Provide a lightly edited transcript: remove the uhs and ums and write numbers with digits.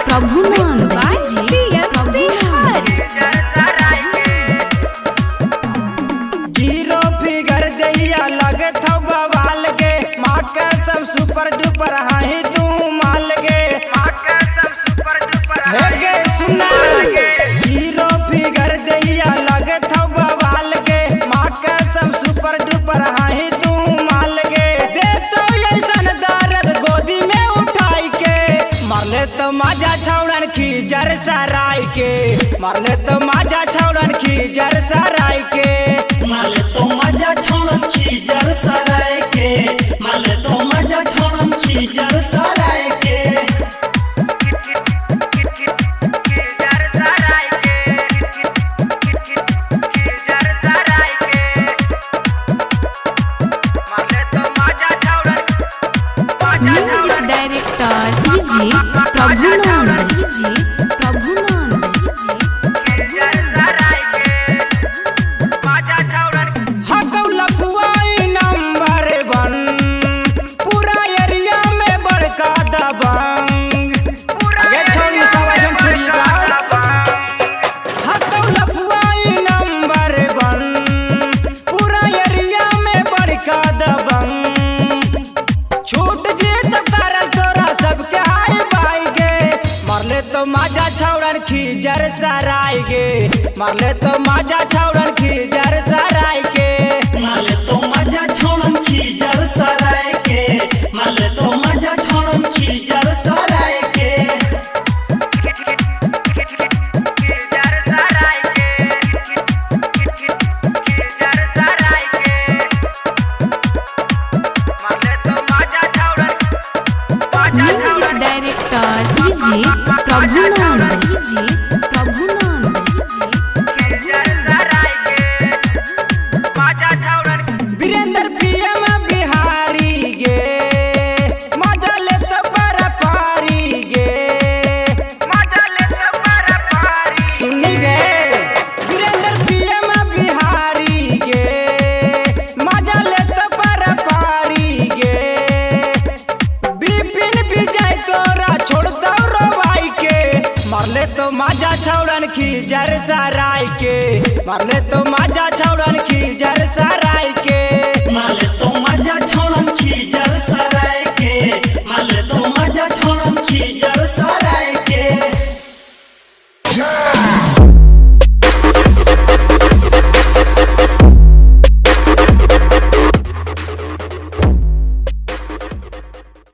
Prabhunand zero figure दैया लगे था बवाल के माँ का सब सुपर डुपर हाई तू माल गे हे सुना जीरो फिगर दैया लगे था बवाल के माँ का सब सुपर डुपर हाई तू माल गे दे तो ऐसन दर्द गोदी में उठाई के मारले तो माजा छौड़न खींचर सराय के मारले तो माजा छौड़न खींचर सराय के माले तो मजा छोड़न खींचर सराय के माले तो मजा छोड़न खींचर सराय के म्यूजिक डायरेक्टर डीजे प्रभुनंद पूरा एरिया में बड़का दबंग आगे छोड़ी सवाजन छुड़ी नंबर 1 पूरा एरिया में बड़का दबंग छूट जे तो करल तोरा सबके हाय बाई गे मारले तो माजा छौड़न खींचर सराय गे मारले तो माजा छौड़न खींचर सराय के माले तो मजा छोड़न खींचर सराय के माले तो मजा छोड़न खींचर सराय के music director DJ Prabhunand Virendra PM Bihari गे मजा ले तो पर पारी गे सुन गे वीरेंद्र पीएम बिहारी गे मजा ले तो पर पारी गे बिपिन विजय तोरा छोड़ दो रोवाई के मारले तो माजा छौड़न खींचर सराय के मारले तो माजा छौड़न खींचर सराय के माले